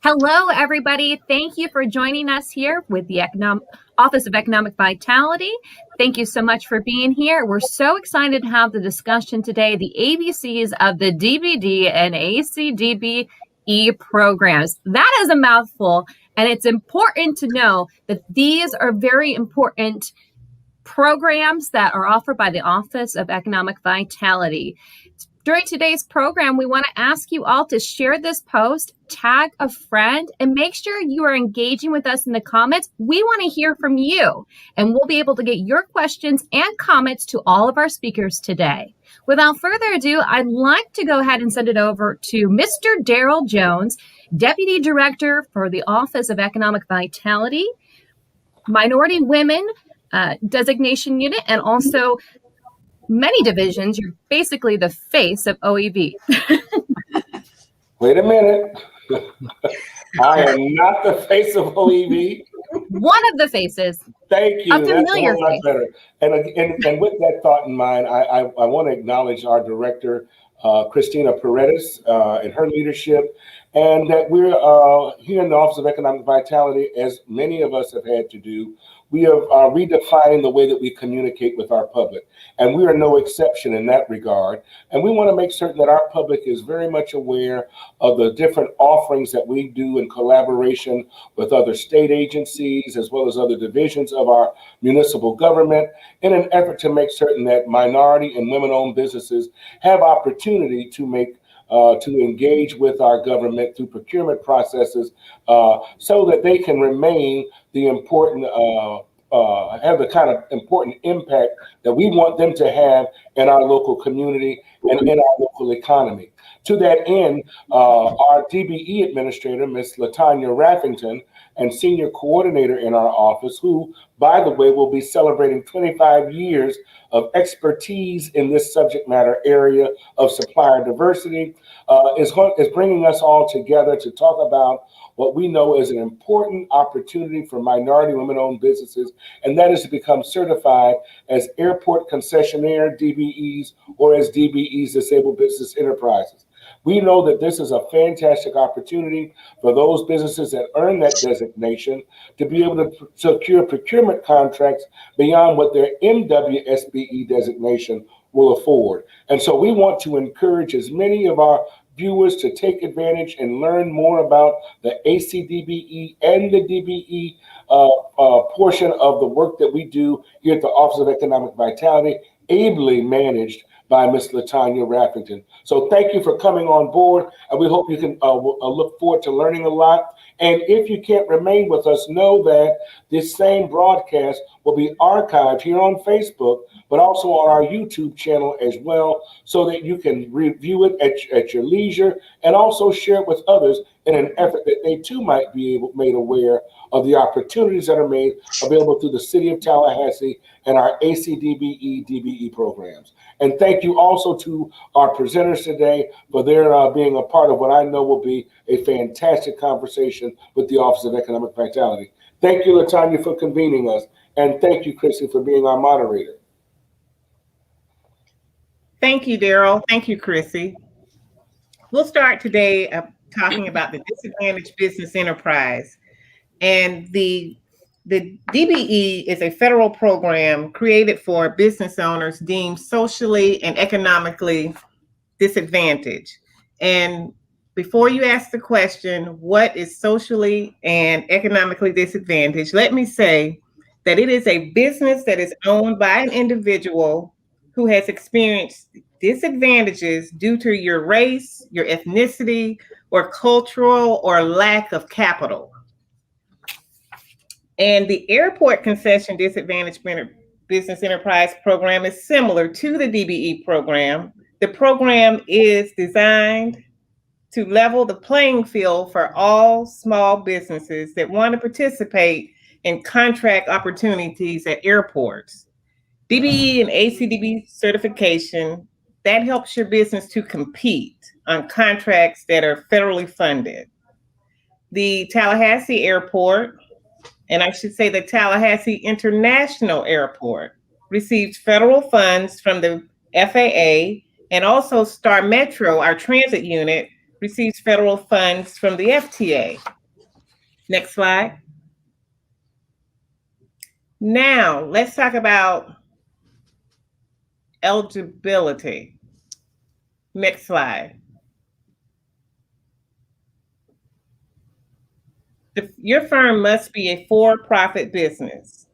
Hello, everybody. Thank you for joining us here with the Office of Economic Vitality. Thank you so much for being here. We're so excited to have the discussion today, the ABCs of the DBD and ACDBE programs. That is a mouthful, and it's important to know that these are very important programs that are offered by the Office of Economic Vitality. During today's program, we want to ask you all to share this post, tag a friend, and make sure you are engaging with us in the comments. We want to hear from you, and we'll be able to get your questions and comments to all of our speakers today. Without further ado, I'd like to go ahead and send it over to Mr. Daryl Jones, Deputy Director for the Office of Economic Vitality, Minority Women Designation Unit, and also many divisions. You're basically the face of OEV. Wait a minute. I am not the face of OEV. One of the faces. Thank you. A familiar face. Better. And with that thought in mind, I want to acknowledge our director, Christina Paredes, and her leadership, and that we're here in the Office of Economic Vitality, as many of us have had to do. We are redefining the way that we communicate with our public, and we are no exception in that regard. And we want to make certain that our public is very much aware of the different offerings that we do in collaboration with other state agencies, as well as other divisions of our municipal government, in an effort to make certain that minority and women-owned businesses have opportunity to make to engage with our government through procurement processes, so that they can remain the important, have the kind of important impact that we want them to have in our local community and in our local economy. To that end, our DBE administrator, Ms. LaTanya Raffington, and senior coordinator in our office, who, by the way, will be celebrating 25 years of expertise in this subject matter area of supplier diversity, is bringing us all together to talk about what we know is an important opportunity for minority women-owned businesses, and that is to become certified as airport concessionaire DBEs or as DBEs, disabled business enterprises. We know that this is a fantastic opportunity for those businesses that earn that designation to be able to secure procurement contracts beyond what their MWSBE designation will afford. And so we want to encourage as many of our viewers to take advantage and learn more about the ACDBE and the DBE portion of the work that we do here at the Office of Economic Vitality, ably managed by Ms. LaTanya Raffington. So thank you for coming on board, and we hope you can look forward to learning a lot. And if you can't remain with us, know that this same broadcast will be archived here on Facebook, but also on our YouTube channel as well, so that you can review it at your leisure and also share it with others in an effort that they too might be made aware of the opportunities that are made available through the City of Tallahassee and our ACDBE DBE programs. And thank you also to our presenters today for their being a part of what I know will be a fantastic conversation with the Office of Economic Vitality. Thank you, LaTanya, for convening us. And thank you, Chrissy, for being our moderator. Thank you, Daryl. Thank you, Chrissy. We'll start today talking about the disadvantaged business enterprise. And the DBE is a federal program created for business owners deemed socially and economically disadvantaged. And before you ask the question, what is socially and economically disadvantaged, let me say that it is a business that is owned by an individual who has experienced disadvantages due to your race, your ethnicity, or cultural or lack of capital. And the Airport Concession Disadvantaged Business Enterprise Program is similar to the DBE program. The program is designed to level the playing field for all small businesses that want to participate in contract opportunities at airports. DBE and ACDBE certification, that helps your business to compete on contracts that are federally funded. The Tallahassee Airport, and I should say the Tallahassee International Airport, received federal funds from the FAA, and also StarMetro, our transit unit, receives federal funds from the FTA. Next slide. Now, let's talk about eligibility. Next slide. Your firm must be a for-profit business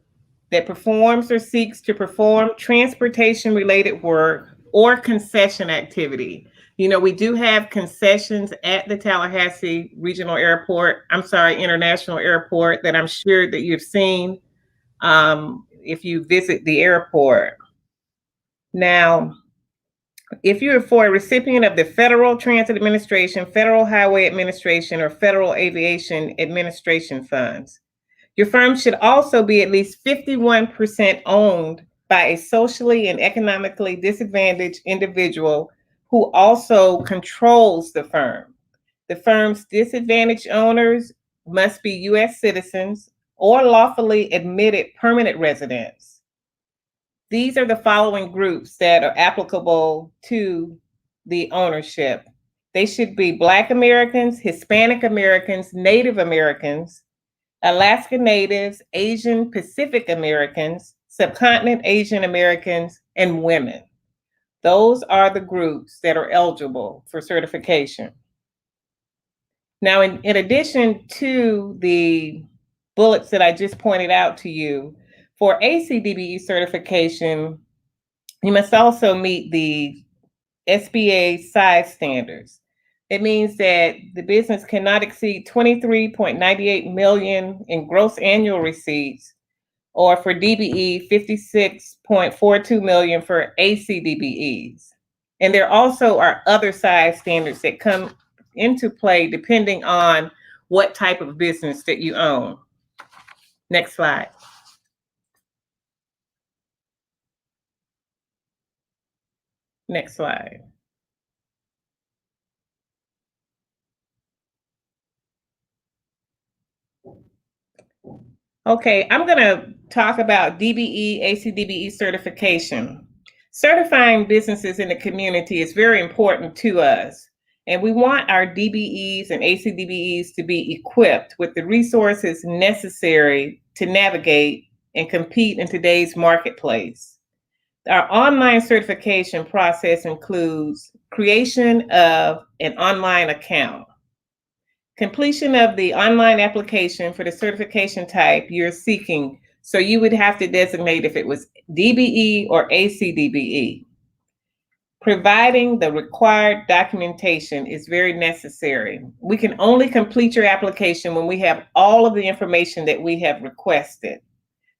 that performs or seeks to perform transportation-related work or concession activity. You know, we do have concessions at the Tallahassee International Airport that I'm sure that you've seen if you visit the airport. Now, if you're for a recipient of the Federal Transit Administration, Federal Highway Administration, or Federal Aviation Administration funds, your firm should also be at least 51% owned by a socially and economically disadvantaged individual who also controls the firm. The firm's disadvantaged owners must be U.S. citizens or lawfully admitted permanent residents. These are the following groups that are applicable to the ownership. They should be Black Americans, Hispanic Americans, Native Americans, Alaska Natives, Asian Pacific Americans, Subcontinent Asian Americans, and women. Those are the groups that are eligible for certification. Now, in addition to the bullets that I just pointed out to you, for ACDBE certification, you must also meet the SBA size standards. It means that the business cannot exceed 23.98 million in gross annual receipts, or for DBE, 56.42 million for ACDBEs. And there also are other size standards that come into play depending on what type of business that you own. Next slide. Next slide. Okay, I'm going to talk about DBE, ACDBE certification. Certifying businesses in the community is very important to us, and we want our DBEs and ACDBEs to be equipped with the resources necessary to navigate and compete in today's marketplace. Our online certification process includes creation of an online account, completion of the online application for the certification type you're seeking. So you would have to designate if it was DBE or ACDBE. Providing the required documentation is very necessary. We can only complete your application when we have all of the information that we have requested.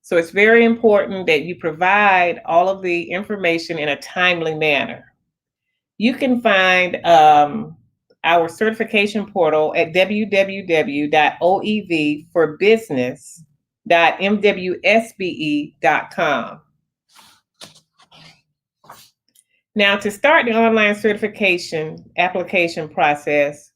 So it's very important that you provide all of the information in a timely manner. You can find our certification portal at www.oevforbusiness.mwsbe.com. Now, to start the online certification application process,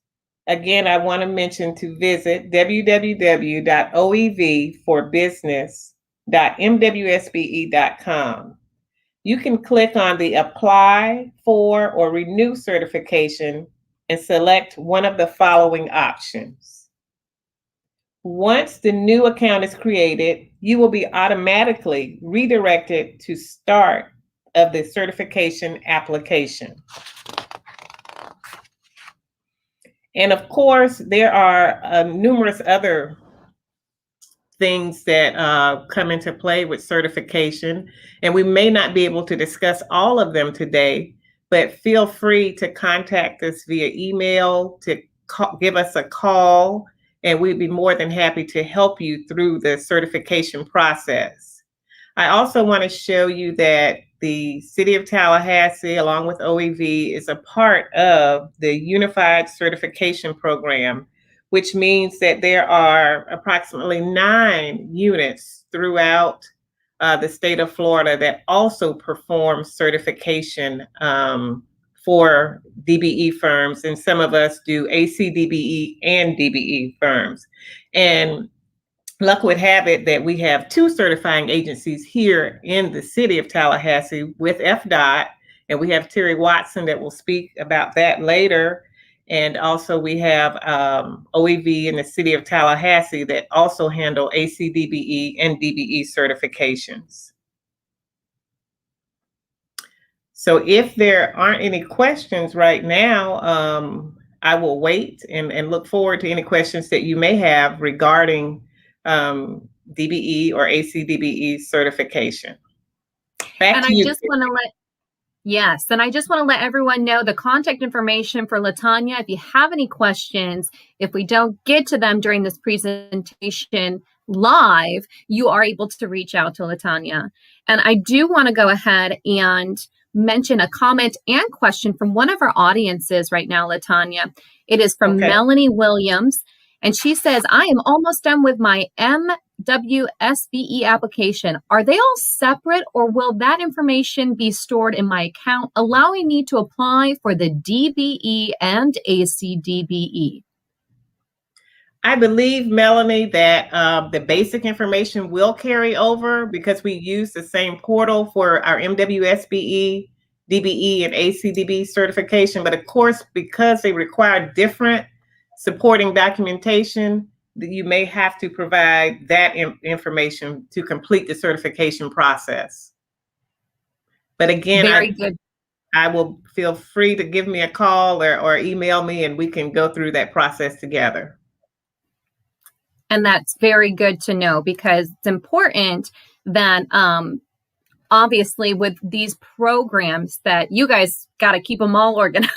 again, I want to mention to visit www.oevforbusiness.mwsbe.com. You can click on the Apply for or Renew Certification and select one of the following options. Once the new account is created, you will be automatically redirected to start of the certification application. And of course, there are numerous other things that come into play with certification, and we may not be able to discuss all of them today, but feel free to contact us via email, to give us a call, and we'd be more than happy to help you through the certification process. I also want to show you that the City of Tallahassee, along with OEV, is a part of the Unified Certification Program, which means that there are approximately 9 units throughout the state of Florida that also perform certification for DBE firms, and some of us do ACDBE and DBE firms. And luck would have it that we have 2 certifying agencies here in the city of Tallahassee with FDOT, and we have Terry Watson that will speak about that later. And also we have OEV in the city of Tallahassee that also handle ACDBE and DBE certifications. So if there aren't any questions right now, I will wait and look forward to any questions that you may have regarding DBE or ACDBE certification. Back to you. Yes, and I just want to let everyone know the contact information for LaTanya. If you have any questions, if we don't get to them during this presentation live, you are able to reach out to LaTanya. And I do want to go ahead and mention a comment and question from one of our audiences right now, LaTanya. It is from Melanie Williams, and she says, I am almost done with my MWSBE application. Are they all separate, or will that information be stored in my account, allowing me to apply for the DBE and ACDBE? I believe, Melanie, that the basic information will carry over because we use the same portal for our MWSBE, DBE, and ACDBE certification. But of course, because they require different supporting documentation, you may have to provide that information to complete the certification process. But again, I will feel free to give me a call or email me, and we can go through that process together. And that's very good to know, because it's important that obviously with these programs that you guys got to keep them all organized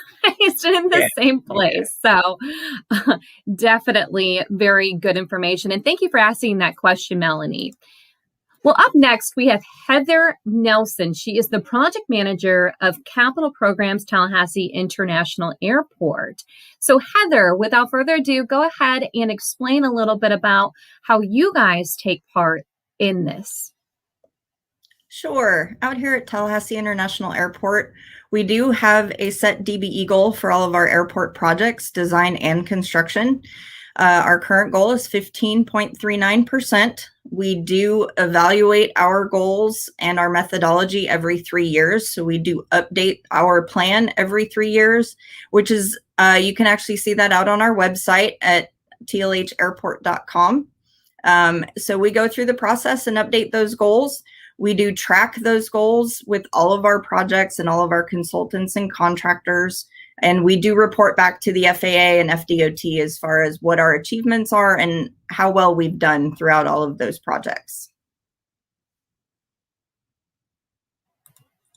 in the same place. So definitely very good information. And thank you for asking that question, Melanie. Well, up next, we have Heather Nelson. She is the project manager of Capital Programs, Tallahassee International Airport. So Heather, without further ado, go ahead and explain a little bit about how you guys take part in this. Sure. Out here at Tallahassee International Airport, we do have a set DBE goal for all of our airport projects, design and construction. Our current goal is 15.39%. We do evaluate our goals and our methodology every 3 years. So we do update our plan every 3 years, which is, you can actually see that out on our website at tlhairport.com. So we go through the process and update those goals. We do track those goals with all of our projects and all of our consultants and contractors. And we do report back to the FAA and FDOT as far as what our achievements are and how well we've done throughout all of those projects.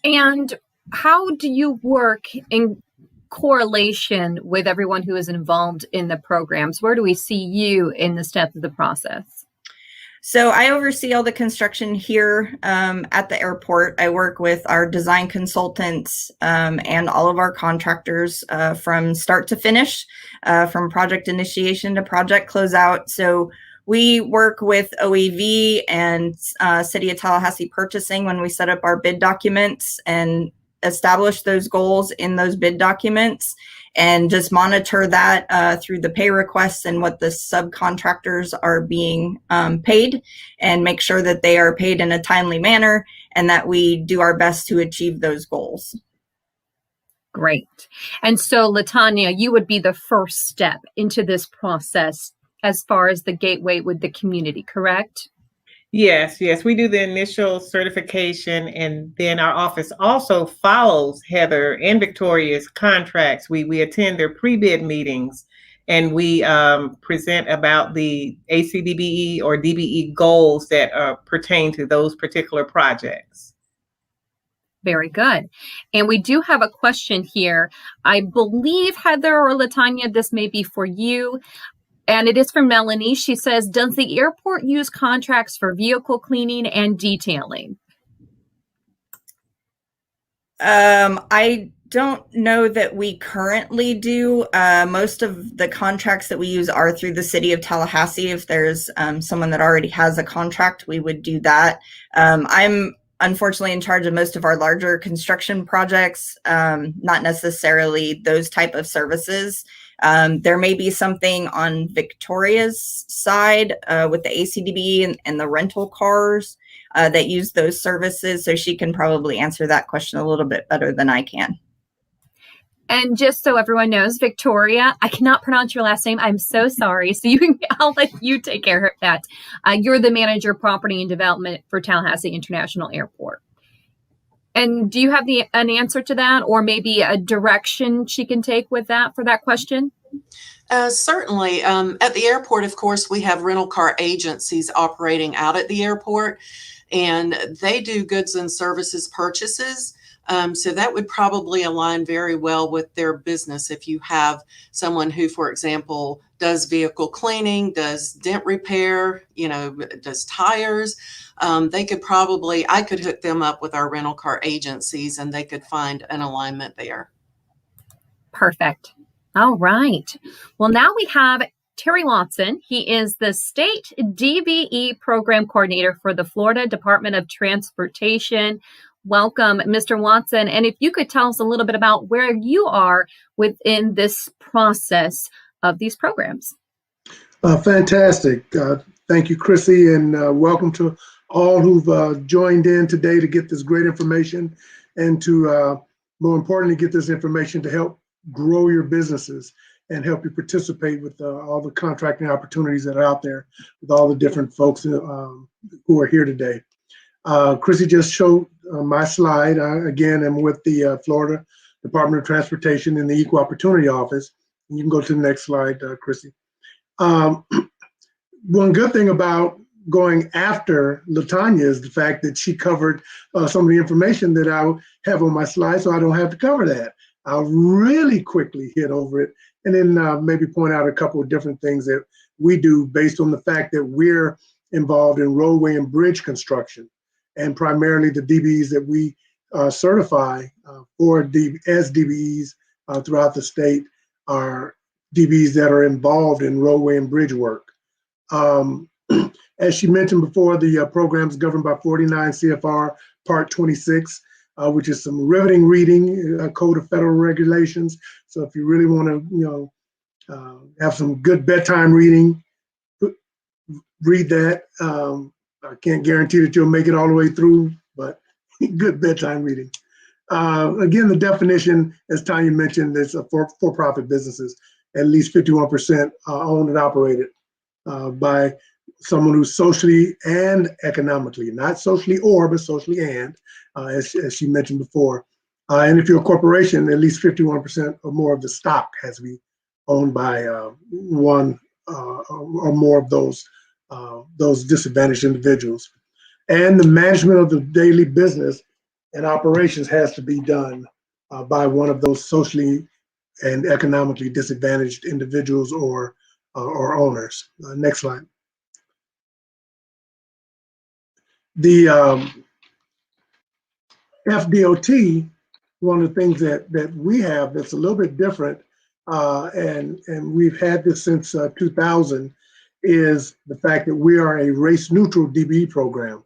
And how do you work in correlation with everyone who is involved in the programs? Where do we see you in the steps of the process? So I oversee all the construction here at the airport. I work with our design consultants and all of our contractors from start to finish, from project initiation to project closeout. So we work with OEV and City of Tallahassee Purchasing when we set up our bid documents and establish those goals in those bid documents, and just monitor that through the pay requests and what the subcontractors are being paid, and make sure that they are paid in a timely manner and that we do our best to achieve those goals. Great. And so, LaTanya, you would be the first step into this process as far as the gateway with the community, correct? Yes, we do the initial certification, and then our office also follows Heather and Victoria's contracts. We attend their pre-bid meetings, and we present about the ACDBE or DBE goals that pertain to those particular projects. Very good. And we do have a question here. I believe, Heather or LaTanya, this may be for you. And it is from Melanie. She says, does the airport use contracts for vehicle cleaning and detailing? I don't know that we currently do. Most of the contracts that we use are through the City of Tallahassee. If there's someone that already has a contract, we would do that. I'm unfortunately in charge of most of our larger construction projects, not necessarily those type of services. There may be something on Victoria's side with the ACDBE and the rental cars that use those services. So she can probably answer that question a little bit better than I can. And just so everyone knows, Victoria, I cannot pronounce your last name. I'm so sorry. So I'll let you take care of that. You're the manager of property and development for Tallahassee International Airport. And do you have an answer to that, or maybe a direction she can take with that for that question? Certainly. At the airport, of course, we have rental car agencies operating out at the airport, and they do goods and services purchases. So that would probably align very well with their business. If you have someone who, for example, does vehicle cleaning, does dent repair, does tires, I could hook them up with our rental car agencies and they could find an alignment there. Perfect. All right. Well, now we have Terry Watson. He is the State DBE Program Coordinator for the Florida Department of Transportation. Welcome, Mr. Watson. And if you could tell us a little bit about where you are within this process of these programs. Fantastic. Thank you, Chrissy, and welcome to all who've joined in today to get this great information and to, more importantly, get this information to help grow your businesses and help you participate with all the contracting opportunities that are out there with all the different folks who are here today. Chrissy just showed my slide. Again, I'm with the Florida Department of Transportation in the Equal Opportunity Office. You can go to the next slide, Chrissy. One good thing about going after LaTanya is the fact that she covered some of the information that I have on my slide, so I don't have to cover that. I'll really quickly hit over it and then maybe point out a couple of different things that we do based on the fact that we're involved in roadway and bridge construction. And primarily the DBEs that we certify as DBEs throughout the state are DBEs that are involved in roadway and bridge work. As she mentioned before, the program is governed by 49 CFR Part 26, which is some riveting reading, Code of Federal Regulations. So if you really want to, have some good bedtime reading, read that. I can't guarantee that you'll make it all the way through, but good bedtime reading. Again, the definition, as Tanya mentioned, is for-profit businesses, at least 51% owned and operated by someone who's socially and economically, not socially or, but socially and, as she mentioned before. And if you're a corporation, at least 51% or more of the stock has to be owned by one or more of those disadvantaged individuals. And the management of the daily business and operations has to be done by one of those socially and economically disadvantaged individuals or owners. Next slide. The FDOT, one of the things that we have that's a little bit different, and we've had this since 2000, is the fact that we are a race-neutral DBE program.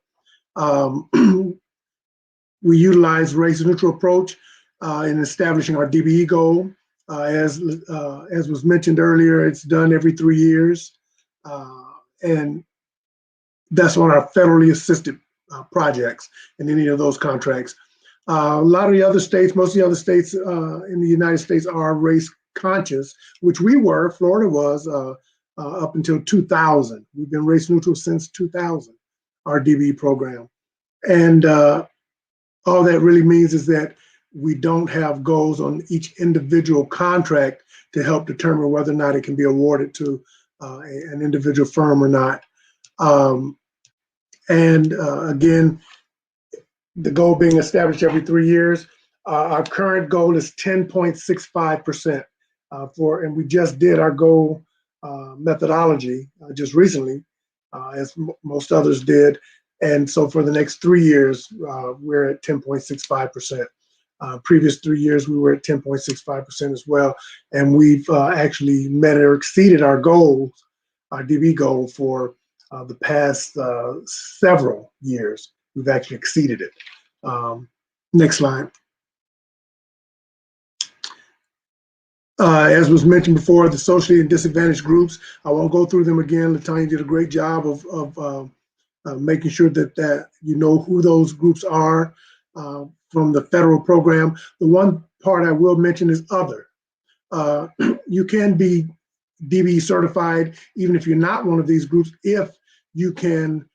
We utilize race-neutral approach in establishing our DBE goal. As was mentioned earlier, it's done every 3 years, and that's on our federally assisted projects and any of those contracts. A lot of the other states, most of the other states in the United States are race conscious, which we were. Florida was up until 2000. We've been race neutral since 2000, our DBE program. And all that really means is that we don't have goals on each individual contract to help determine whether or not it can be awarded to an individual firm or not. Again, the goal being established every 3 years. Our current goal is 10.65% and we just did our goal methodology just recently, as most others did. And so for the next 3 years, we're at 10.65%. Previous 3 years, we were at 10.65% as well. And we've actually met or exceeded our goals, our DBE goal for the past several years. We've actually exceeded it. Next slide. As was mentioned before, the socially and disadvantaged groups, I won't go through them again. LaTanya did a great job of making sure that you know who those groups are from the federal program. The one part I will mention is other. You can be DBE certified even if you're not one of these groups, if you can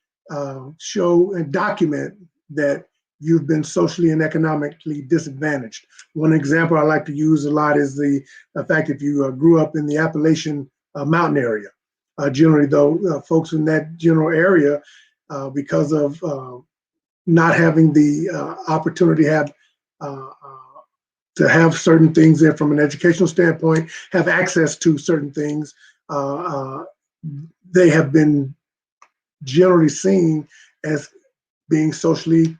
show and document that you've been socially and economically disadvantaged. One example I like to use a lot is the fact if you grew up in the Appalachian mountain area. Generally, though, folks in that general area, because of not having the opportunity to have certain things there from an educational standpoint, have access to certain things, they have been generally seen as being socially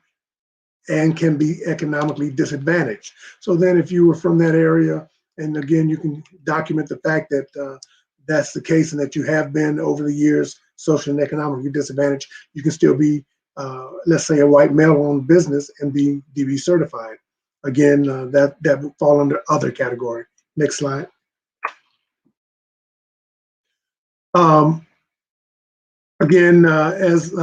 and can be economically disadvantaged. So then if you were from that area, and again, you can document the fact that that's the case and that you have been over the years socially and economically disadvantaged, you can still be, let's say, a white male-owned business and be DBE certified. Again, that would fall under other category. Next slide. Again, as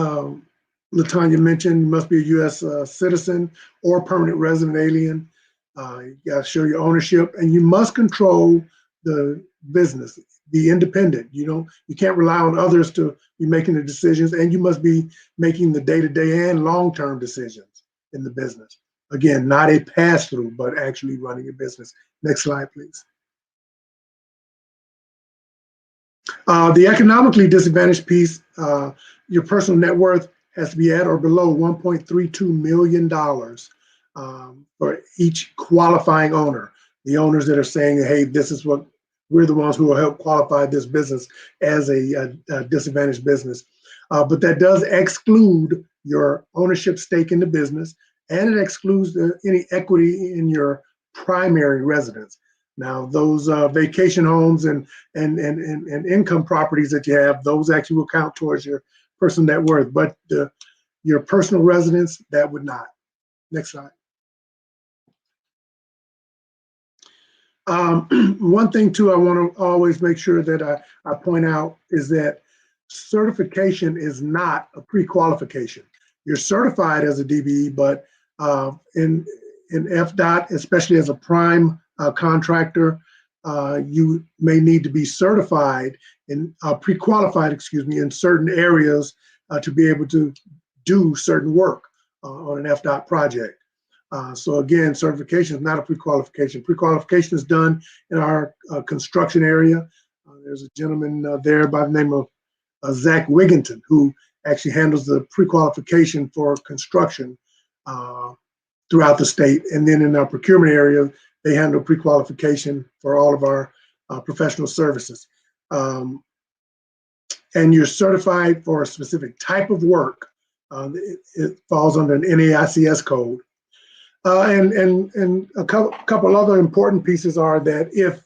LaTanya mentioned, you must be a U.S. Citizen or permanent resident alien. You got to show your ownership, and you must control the business. Be independent. You can't rely on others to be making the decisions, and you must be making the day-to-day and long-term decisions in the business. Again, not a pass-through, but actually running a business. Next slide, please. The economically disadvantaged piece, your personal net worth has to be at or below $1.32 million for each qualifying owner. The owners that are saying, hey, this is what we're the ones who will help qualify this business as a disadvantaged business. But that does exclude your ownership stake in the business, and it excludes any equity in your primary residence. Now, those vacation homes and income properties that you have, those actually will count towards your personal net worth, but your personal residence, that would not. Next slide. One thing too, I want to always make sure that I point out is that certification is not a pre-qualification. You're certified as a DBE, but in FDOT, especially as a prime contractor, you may need to be certified in pre-qualified, in certain areas to be able to do certain work on an FDOT project. So again, certification is not a pre-qualification. Pre-qualification is done in our construction area. There's a gentleman there by the name of Zach Wigginton, who actually handles the pre-qualification for construction throughout the state. And then in our procurement area, they handle pre-qualification for all of our professional services. And you're certified for a specific type of work. It falls under an NAICS code. And a couple other important pieces are that if,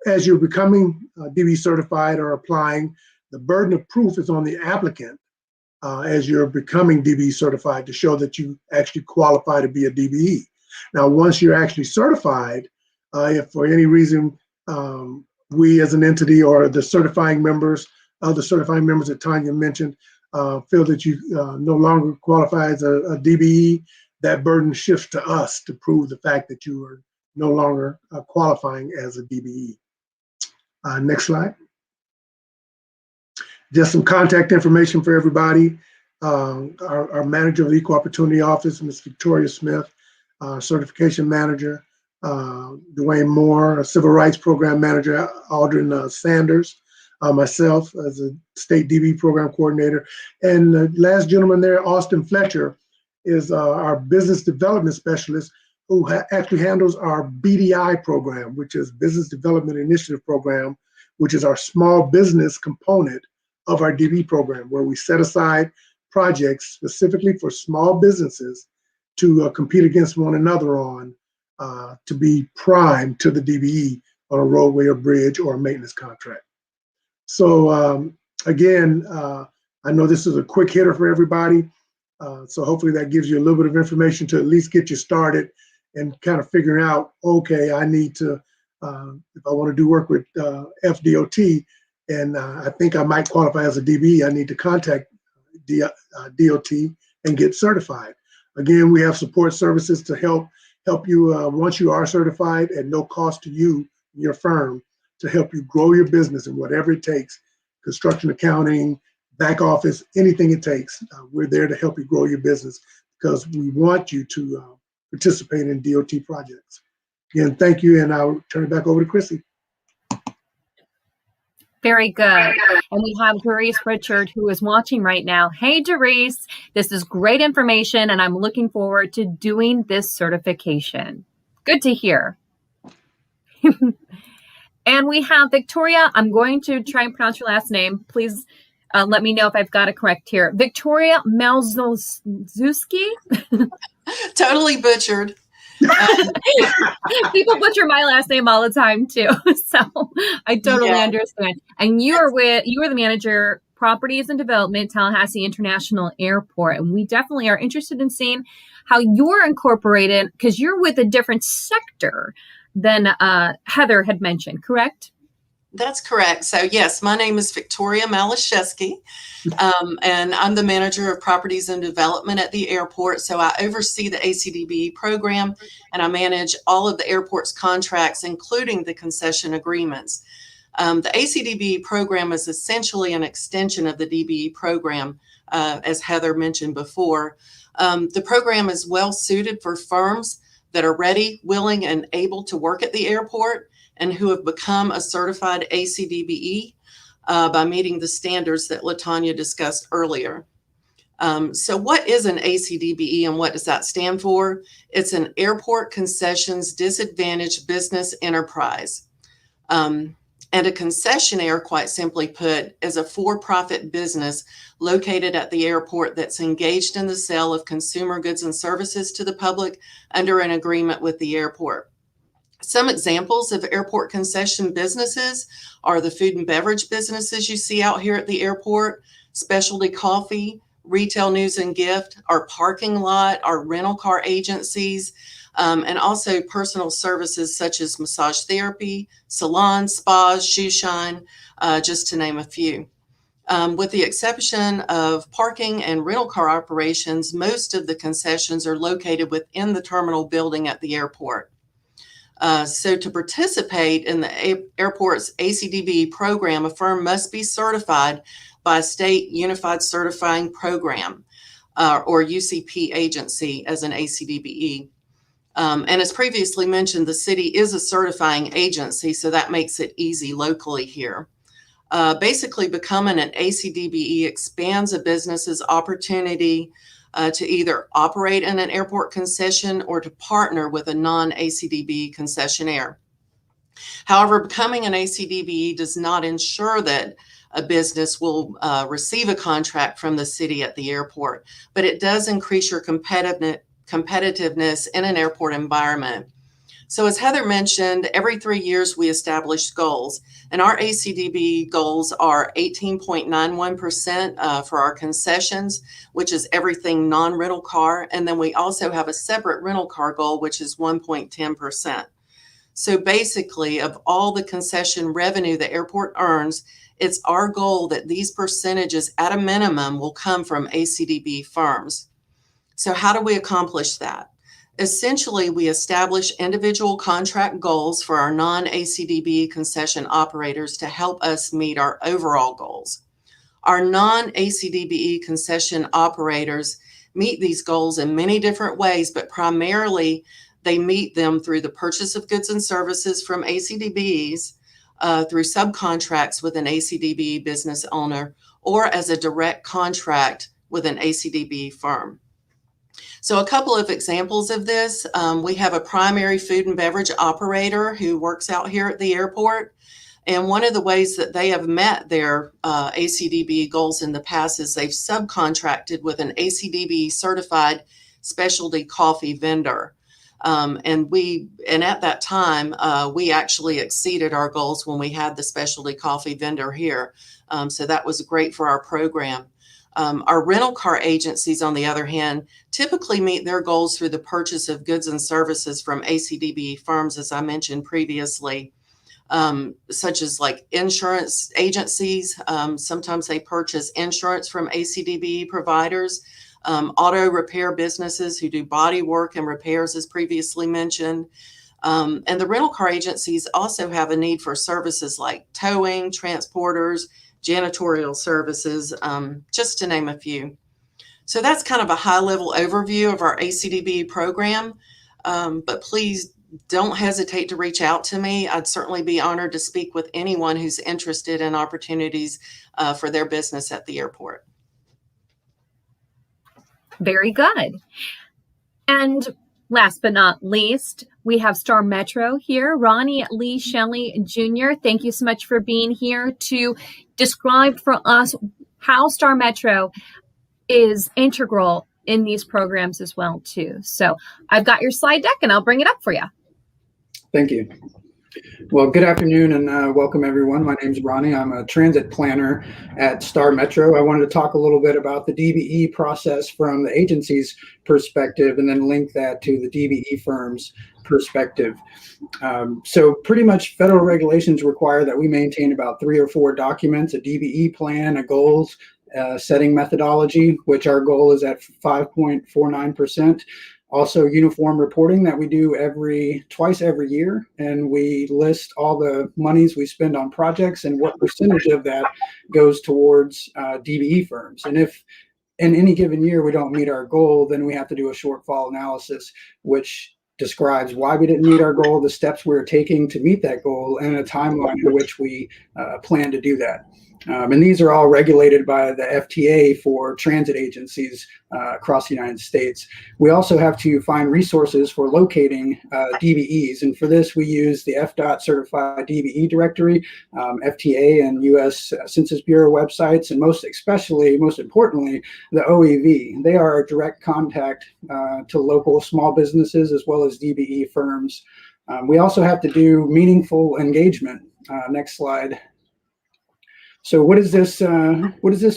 as you're becoming DBE certified or applying, the burden of proof is on the applicant as you're becoming DBE certified to show that you actually qualify to be a DBE. Now, once you're actually certified, if for any reason we as an entity or the certifying members that Tanya mentioned feel that you no longer qualify as a DBE, that burden shifts to us to prove the fact that you are no longer qualifying as a DBE. Next slide. Just some contact information for everybody. Our manager of the Equal Opportunity Office, Ms. Victoria Smith, certification manager, Dwayne Moore, a civil rights program manager, Aldrin Sanders, myself as a state DBE program coordinator, and the last gentleman there, Austin Fletcher, is our business development specialist who actually handles our BDI program, which is Business Development Initiative Program, which is our small business component of our DBE program, where we set aside projects specifically for small businesses to compete against one another on to be prime to the DBE on a roadway or bridge or a maintenance contract. So again, I know this is a quick hitter for everybody. So hopefully that gives you a little bit of information to at least get you started and kind of figuring out, okay, I need to, if I want to do work with FDOT, and I think I might qualify as a DBE, I need to contact DOT and get certified. Again, we have support services to help help you once you are certified at no cost to you, your firm, to help you grow your business in whatever it takes, construction, accounting, back office, anything it takes. We're there to help you grow your business because we want you to participate in DOT projects. Again, thank you, and I'll turn it back over to Chrissy. Very good. And we have Doris Richard, who is watching right now. Hey, Doris, this is great information, and I'm looking forward to doing this certification. Good to hear. And we have Victoria. I'm going to try and pronounce your last name. Please let me know if I've got it correct here. Victoria Melzowski. Totally butchered. People butcher my last name all the time too, so I totally understand. And you are the manager, properties and development, Tallahassee International Airport, and we definitely are interested in seeing how you're incorporated because you're with a different sector than Heather had mentioned. Correct? That's correct. So yes, my name is Victoria Malashevsky, and I'm the manager of properties and development at the airport. So I oversee the ACDBE program, and I manage all of the airport's contracts, including the concession agreements. The ACDBE program is essentially an extension of the DBE program, as Heather mentioned before. The program is well suited for firms that are ready, willing, and able to work at the airport, and who have become a certified ACDBE by meeting the standards that LaTanya discussed earlier. So what is an ACDBE and what does that stand for? It's an Airport Concessions Disadvantaged Business Enterprise. And a concessionaire, quite simply put, is a for-profit business located at the airport that's engaged in the sale of consumer goods and services to the public under an agreement with the airport. Some examples of airport concession businesses are the food and beverage businesses you see out here at the airport, specialty coffee, retail news and gift, our parking lot, our rental car agencies, and also personal services such as massage therapy, salons, spas, shoe shine, just to name a few. With the exception of parking and rental car operations, most of the concessions are located within the terminal building at the airport. So to participate in the airport's ACDBE program, a firm must be certified by a state unified certifying program or UCP agency as an ACDBE. And as previously mentioned, the city is a certifying agency, so that makes it easy locally here. Basically, becoming an ACDBE expands a business's opportunity to either operate in an airport concession or to partner with a non-ACDBE concessionaire. However, becoming an ACDBE does not ensure that a business will receive a contract from the city at the airport, but it does increase your competitiveness in an airport environment. So as Heather mentioned, every 3 years we establish goals, and our ACDBE goals are 18.91% for our concessions, which is everything non-rental car. And then we also have a separate rental car goal, which is 1.10%. So basically, of all the concession revenue the airport earns, it's our goal that these percentages at a minimum will come from ACDBE firms. So how do we accomplish that? Essentially, we establish individual contract goals for our non-ACDBE concession operators to help us meet our overall goals. Our non-ACDBE concession operators meet these goals in many different ways, but primarily they meet them through the purchase of goods and services from ACDBEs, through subcontracts with an ACDBE business owner, or as a direct contract with an ACDBE firm. So a couple of examples of this, we have a primary food and beverage operator who works out here at the airport. And one of the ways that they have met their ACDBE goals in the past is they've subcontracted with an ACDBE certified specialty coffee vendor. And at that time, we actually exceeded our goals when we had the specialty coffee vendor here. So that was great for our program. Our rental car agencies, on the other hand, typically meet their goals through the purchase of goods and services from ACDBE firms, as I mentioned previously, such as like insurance agencies. Sometimes they purchase insurance from ACDBE providers. auto repair businesses who do body work and repairs, as previously mentioned. And the rental car agencies also have a need for services like towing, transporters, janitorial services, just to name a few. So that's kind of a high-level overview of our ACDBE program, but please don't hesitate to reach out to me. I'd certainly be honored to speak with anyone who's interested in opportunities for their business at the airport. Very good. And last but not least, we have StarMetro here. Ronnie Lee Shelley Jr., thank you so much for being here to describe for us how StarMetro is integral in these programs as well, too. So I've got your slide deck and I'll bring it up for you. Thank you. Well, good afternoon and welcome everyone. My name is Ronnie. I'm a transit planner at StarMetro. I wanted to talk a little bit about the DBE process from the agency's perspective and then link that to the DBE firm's perspective. So pretty much federal regulations require that we maintain about 3 or 4 documents, a DBE plan, a goals setting methodology, which our goal is at 5.49%. Also uniform reporting that we do twice every year, and we list all the monies we spend on projects and what percentage of that goes towards DBE firms. And if in any given year we don't meet our goal, then we have to do a shortfall analysis, which describes why we didn't meet our goal, the steps we're taking to meet that goal, and a timeline in which we plan to do that. And these are all regulated by the FTA for transit agencies across the United States. We also have to find resources for locating DBEs. And for this, we use the FDOT certified DBE directory, FTA and US Census Bureau websites, and most importantly, the OEV. They are a direct contact to local small businesses as well as DBE firms. We also have to do meaningful engagement. Next slide. So what does this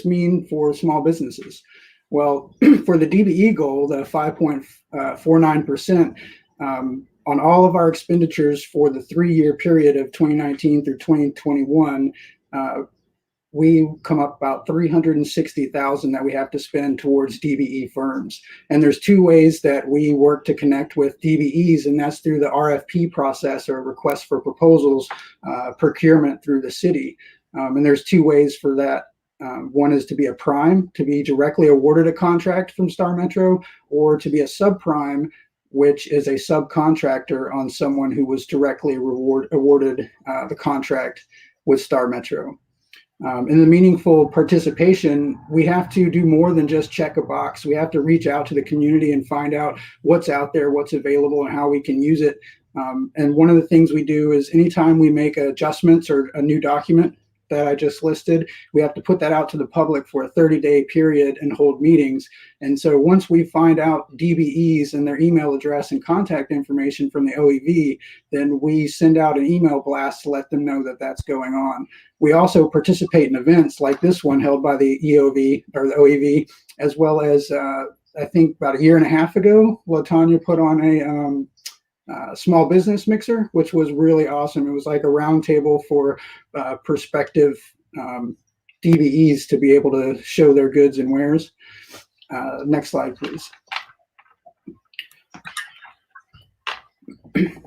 mean for small businesses? Well, for the DBE goal, the 5.49%, on all of our expenditures for the 3-year period of 2019 through 2021, we come up about $360,000 that we have to spend towards DBE firms. And there's 2 ways that we work to connect with DBEs, and that's through the RFP process, or request for proposals, procurement through the city. And there's 2 ways for that. One is to be a prime, to be directly awarded a contract from StarMetro, or to be a subprime, which is a subcontractor on someone who was directly awarded the contract with StarMetro. In the meaningful participation, we have to do more than just check a box. We have to reach out to the community and find out what's out there, what's available, and how we can use it. And one of the things we do is anytime we make adjustments or a new document that I just listed, we have to put that out to the public for a 30-day period and hold meetings. And so once we find out DBEs and their email address and contact information from the OEV, then we send out an email blast to let them know that that's going on. We also participate in events like this one held by the EOV or the OEV, as well as I think about 1.5 years ago, LaTanya put on a small business mixer, which was really awesome. It was like a round table for prospective DBEs to be able to show their goods and wares. Next slide, please.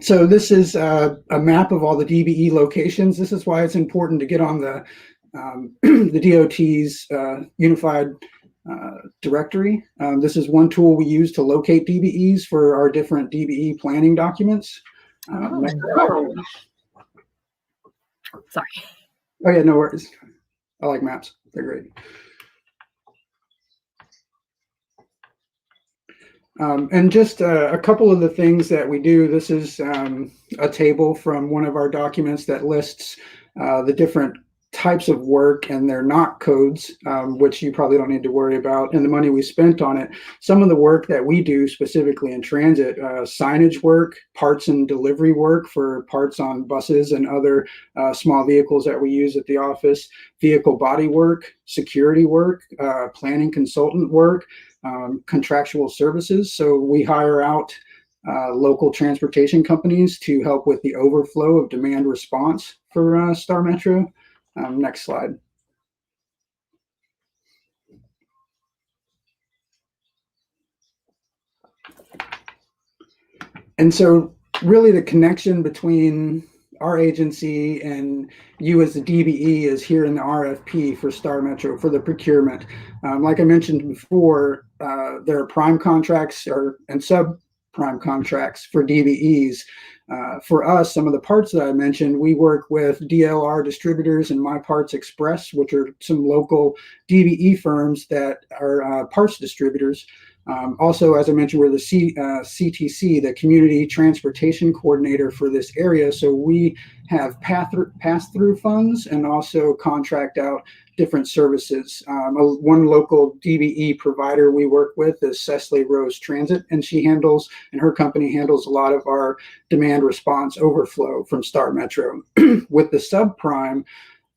So this is a map of all the DBE locations. This is why it's important to get on the DOT's unified directory. This is one tool we use to locate DBEs for our different DBE planning documents. Sorry. Oh yeah, no worries. I like maps. They're great. And just a couple of the things that we do. This is a table from one of our documents that lists the different types of work and their NOC codes, which you probably don't need to worry about, and the money we spent on it. Some of the work that we do specifically in transit, signage work, parts and delivery work for parts on buses and other small vehicles that we use at the office, vehicle body work, security work, planning consultant work, contractual services. So we hire out local transportation companies to help with the overflow of demand response for StarMetro. Next slide. And so really the connection between our agency and you as the DBE is here in the RFP for StarMetro for the procurement. Like I mentioned before, there are prime contracts and subprime contracts for DBEs. For us, some of the parts that I mentioned, we work with DLR distributors and My Parts Express, which are some local DBE firms that are parts distributors. Also, as I mentioned, we're the CTC, the Community Transportation Coordinator for this area. So we have pass-through funds and also contract out different services. One local DBE provider we work with is Cecily Rose Transit, and her company handles a lot of our demand response overflow from StarMetro. With the subprime,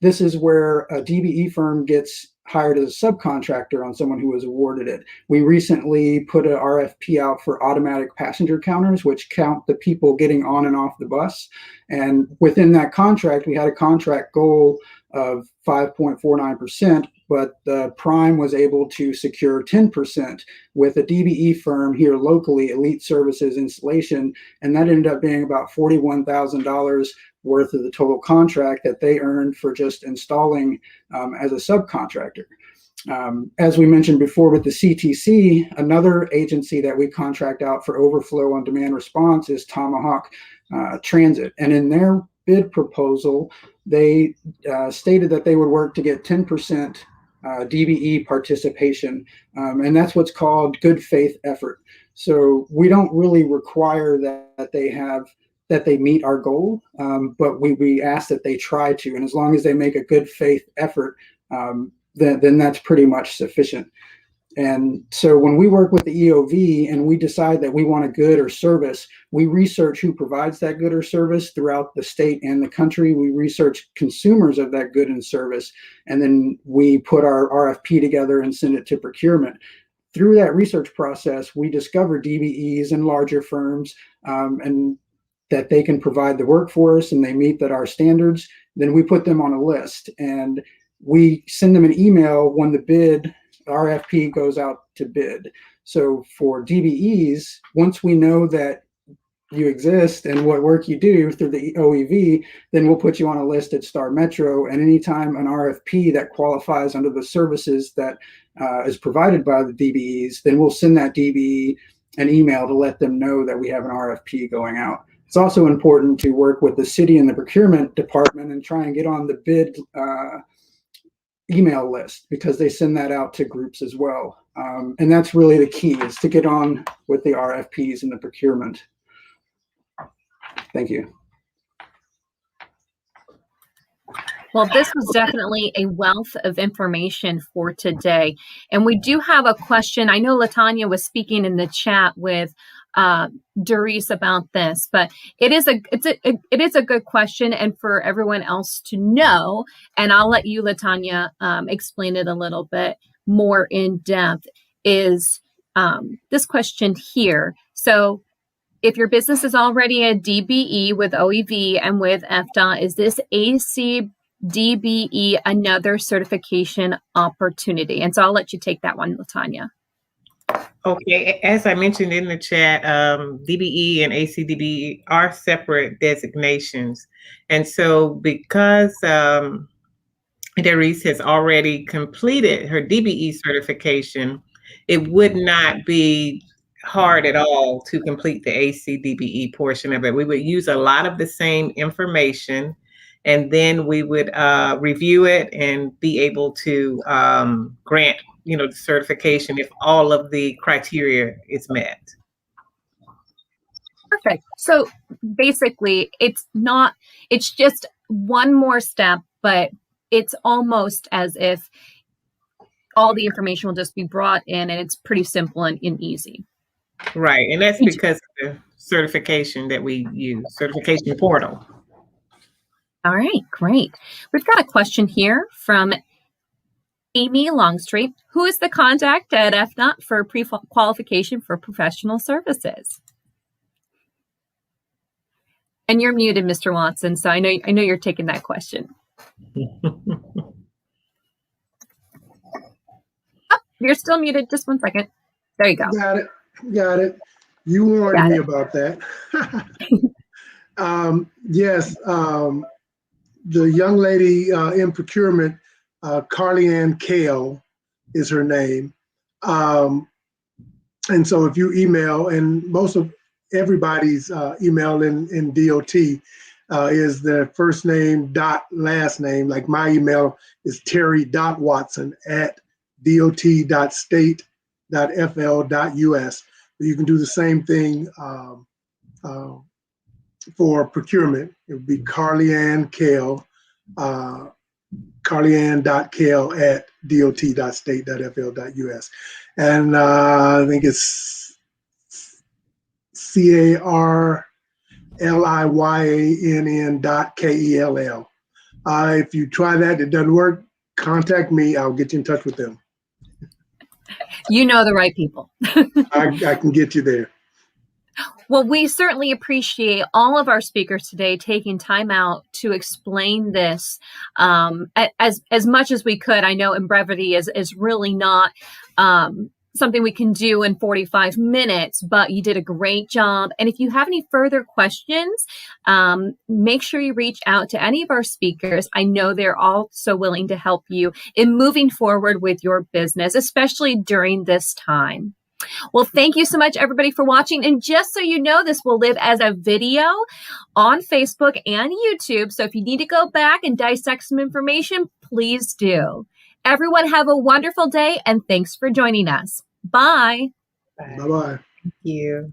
this is where a DBE firm gets hired as a subcontractor on someone who was awarded it. We recently put an RFP out for automatic passenger counters, which count the people getting on and off the bus. And within that contract, we had a contract goal of 5.49%, but the prime was able to secure 10% with a DBE firm here locally, Elite Services Installation, and that ended up being about $41,000 worth of the total contract that they earned for just installing as a subcontractor. As we mentioned before with the CTC, another agency that we contract out for overflow on demand response is Tomahawk Transit. And in their bid proposal, they stated that they would work to get 10% DBE participation. And that's what's called good faith effort. So we don't really require that they meet our goal, but we ask that they try to. And as long as they make a good faith effort, then that's pretty much sufficient. And so when we work with the EOV and we decide that we want a good or service, we research who provides that good or service throughout the state and the country. We research consumers of that good and service, and then we put our RFP together and send it to procurement. Through that research process, we discover DBEs and larger firms and that they can provide the work for us and they meet our standards. Then we put them on a list and we send them an email when the RFP goes out to bid. So for DBEs, once we know that you exist and what work you do through the OEV, then we'll put you on a list at StarMetro. And anytime an RFP that qualifies under the services that is provided by the DBEs, then we'll send that DBE an email to let them know that we have an RFP going out. It's also important to work with the city and the procurement department and try and get on the bid email list because they send that out to groups as well. And that's really the key, is to get on with the RFPs and the procurement. Thank you. Well, this was definitely a wealth of information for today. And we do have a question. I know LaTanya was speaking in the chat with Doris about this, but it is a good question, and for everyone else to know. And I'll let you, LaTanya, explain it a little bit more in depth. Is this question here? So, if your business is already a DBE with OEV and with FDOT, is this ACDBE another certification opportunity? And so I'll let you take that one, LaTanya. Okay, as I mentioned in the chat, DBE and ACDBE are separate designations. And so because Doris has already completed her DBE certification, it would not be hard at all to complete the ACDBE portion of it. We would use a lot of the same information, and then we would review it and be able to grant the certification if all of the criteria is met. Perfect. So basically it's just one more step, but it's almost as if all the information will just be brought in and it's pretty simple and easy. Right. And that's because of the certification that we use, certification portal. All right, great. We've got a question here from Amy Longstreet. Who is the contact at FDOT for pre-qualification for professional services? And you're muted, Mr. Watson, so I know you're taking that question. Oh, you're still muted. Just one second. There you go. Got it. You warned Got me it. about that. Yes, the young lady in procurement, Carly Ann Kale is her name. And so if you email, and most of everybody's email in DOT is their first name dot last name. Like my email is terry.watson@dot.state.fl.us. You can do the same thing for procurement. It would be Carly Ann Kale, carlyann.kale@dot.state.fl.us. And I think it's CARLIYANN.KELL. If you try that, it doesn't work, contact me. I'll get you in touch with them. You know the right people. I can get you there. Well, we certainly appreciate all of our speakers today taking time out to explain this as much as we could. I know in brevity is really not something we can do in 45 minutes, but you did a great job. And if you have any further questions, make sure you reach out to any of our speakers. I know they're all so willing to help you in moving forward with your business, especially during this time. Well, thank you so much, everybody, for watching. And just so you know, this will live as a video on Facebook and YouTube. So if you need to go back and dissect some information, please do. Everyone have a wonderful day, and thanks for joining us. Bye. Bye-bye. Thank you.